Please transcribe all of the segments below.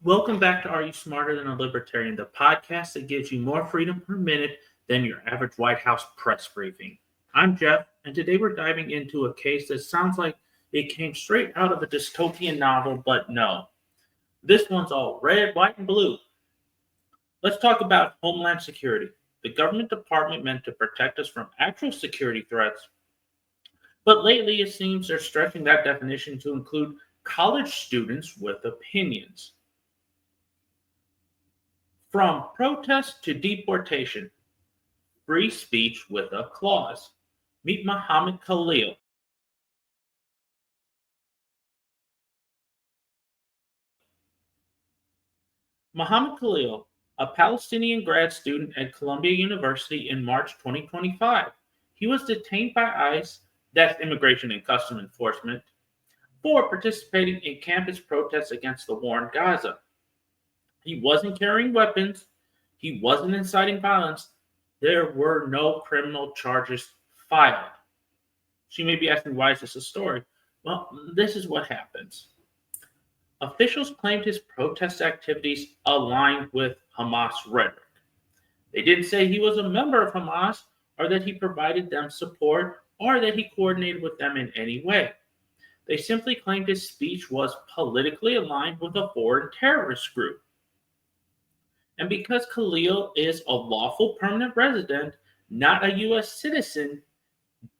Welcome back to Are You Smarter Than a Libertarian, the podcast that gives you more freedom per minute than your average White House press briefing. I'm Jeff, and today we're diving into a case that sounds like it came straight out of a dystopian novel, but no. This one's all red, white, and blue. Let's talk about Homeland Security, the government department meant to protect us from actual security threats. But lately, it seems they're stretching that definition to include college students with opinions. From protest to deportation, free speech with a clause. Meet Mahmoud Khalil. Mahmoud Khalil, a Palestinian grad student at Columbia University in March 2025. He was detained by ICE, that's Immigration and Customs Enforcement, for participating in campus protests against the war in Gaza. He wasn't carrying weapons. He wasn't inciting violence. There were no criminal charges filed. She may be asking, why is this a story? Well, this is what happens. Officials claimed his protest activities aligned with Hamas rhetoric. They didn't say he was a member of Hamas or that he provided them support or that he coordinated with them in any way. They simply claimed his speech was politically aligned with a foreign terrorist group. And because Khalil is a lawful permanent resident, not a U.S. citizen,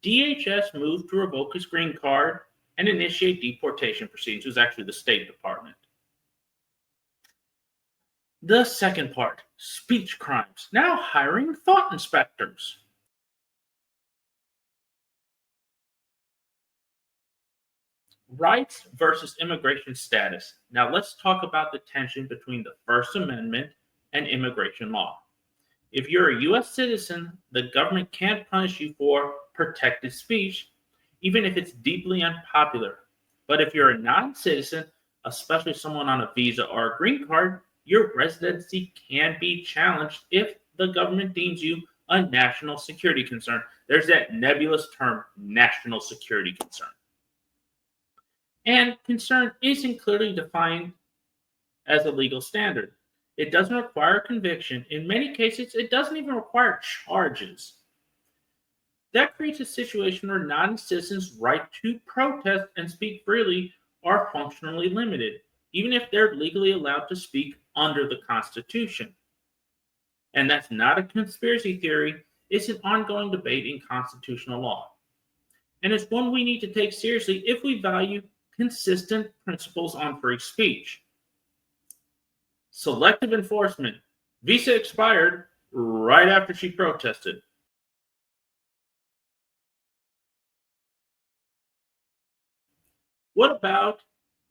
DHS moved to revoke his green card and initiate deportation proceedings. It was actually the State Department. The second part, speech crimes, now hiring thought inspectors. Rights versus immigration status. Now let's talk about the tension between the First Amendment and immigration law. If you're a U.S. citizen, the government can't punish you for protected speech, even if it's deeply unpopular. But if you're a non-citizen, especially someone on a visa or a green card, your residency can be challenged if the government deems you a national security concern. There's that nebulous term, national security concern. And concern isn't clearly defined as a legal standard. It doesn't require conviction. In many cases, it doesn't even require charges. That creates a situation where non-citizens' right to protest and speak freely are functionally limited, even if they're legally allowed to speak under the Constitution. And that's not a conspiracy theory, it's an ongoing debate in constitutional law. And it's one we need to take seriously if we value consistent principles on free speech. Selective enforcement. Visa expired right after she protested. What about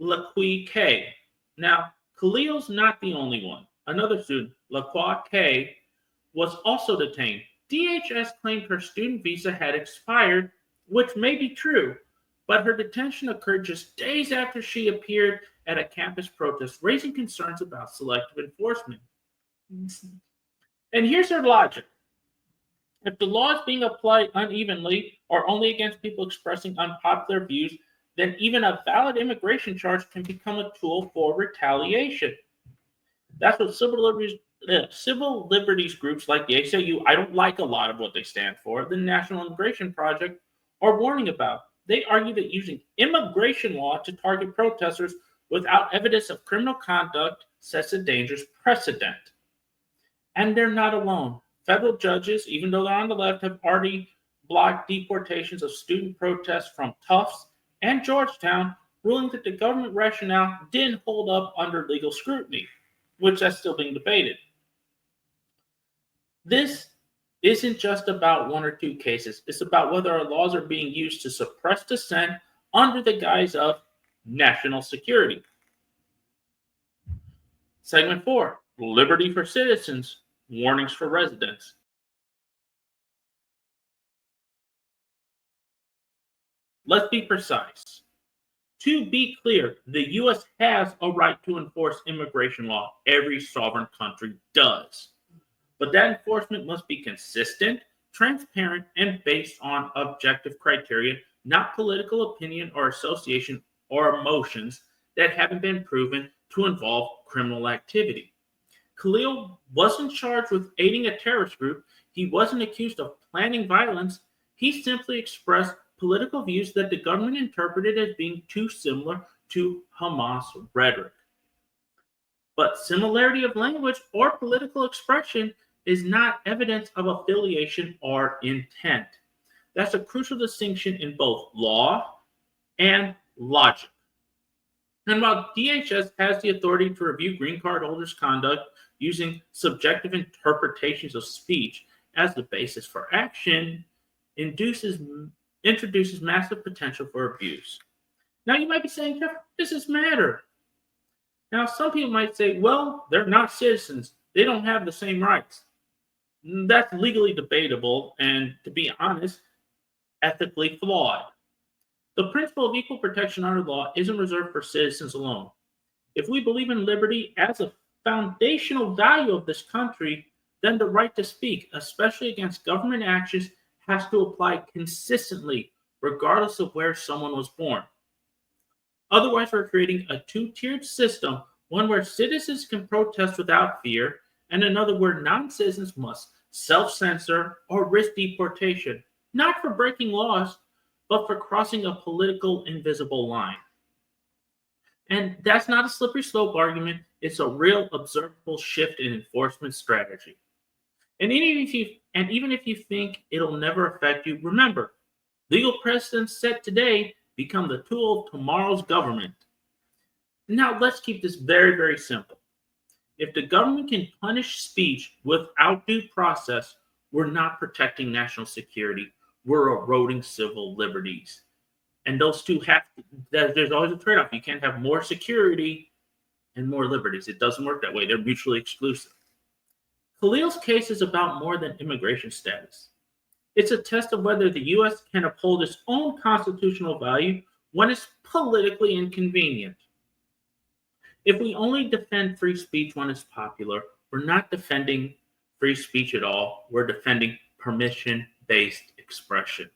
Laqui K? Now, Khalil's not the only one. Another student, Laqui K, was also detained. DHS claimed her student visa had expired, which may be true, but her detention occurred just days after she appeared at a campus protest, raising concerns about selective enforcement. And here's her logic. If the law is being applied unevenly or only against people expressing unpopular views, then even a valid immigration charge can become a tool for retaliation. That's what civil liberties groups like the ACLU, I don't like a lot of what they stand for, the National Immigration Project, are warning about. They argue that using immigration law to target protesters without evidence of criminal conduct sets a dangerous precedent. And they're not alone. Federal judges, even though they're on the left, have already blocked deportations of student protests from Tufts and Georgetown, ruling that the government rationale didn't hold up under legal scrutiny, which that's still being debated. This isn't just about one or two cases. It's about whether our laws are being used to suppress dissent under the guise of national security. Segment 4, liberty for citizens, warnings for residents. Let's be precise. To be clear, the U.S. has a right to enforce immigration law. Every sovereign country does. But that enforcement must be consistent, transparent, and based on objective criteria, not political opinion or association or emotions that haven't been proven to involve criminal activity. Khalil wasn't charged with aiding a terrorist group. He wasn't accused of planning violence. He simply expressed political views that the government interpreted as being too similar to Hamas rhetoric. But similarity of language or political expression is not evidence of affiliation or intent. That's a crucial distinction in both law and logic. And while DHS has the authority to review green card holders' conduct using subjective interpretations of speech as the basis for action, introduces massive potential for abuse. Now you might be saying, Jeff, does this matter? Now some people might say, well, they're not citizens. They don't have the same rights. That's legally debatable and, to be honest, ethically flawed. The principle of equal protection under law isn't reserved for citizens alone. If we believe in liberty as a foundational value of this country, then the right to speak, especially against government actions, has to apply consistently, regardless of where someone was born. Otherwise, we're creating a two-tiered system, one where citizens can protest without fear, and another where non-citizens must self-censor or risk deportation, not for breaking laws, but for crossing a political invisible line. And that's not a slippery slope argument. It's a real observable shift in enforcement strategy. And even if you think it'll never affect you, remember, legal precedents set today become the tool of tomorrow's government. Now, let's keep this very, very simple. If the government can punish speech without due process, we're not protecting national security. We're eroding civil liberties. And those two there's always a trade-off. You can't have more security and more liberties. It doesn't work that way. They're mutually exclusive. Khalil's case is about more than immigration status. It's a test of whether the U.S. can uphold its own constitutional value when it's politically inconvenient. If we only defend free speech when it's popular, we're not defending free speech at all. We're defending permission-based expression.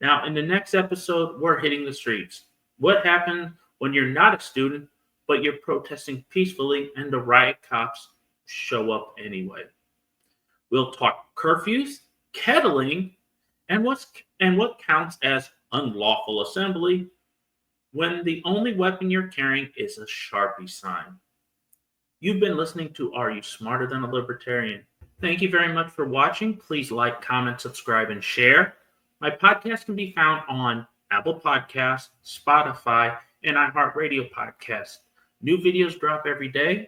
Now, in the next episode, we're hitting the streets. What happens when you're not a student, but you're protesting peacefully and the riot cops show up anyway? We'll talk curfews, kettling, and what counts as unlawful assembly when the only weapon you're carrying is a Sharpie sign. You've been listening to Are You Smarter Than a Libertarian? Thank you very much for watching. Please like, comment, subscribe, and share. My podcast can be found on Apple Podcasts, Spotify, and iHeartRadio Podcasts. New videos drop every day.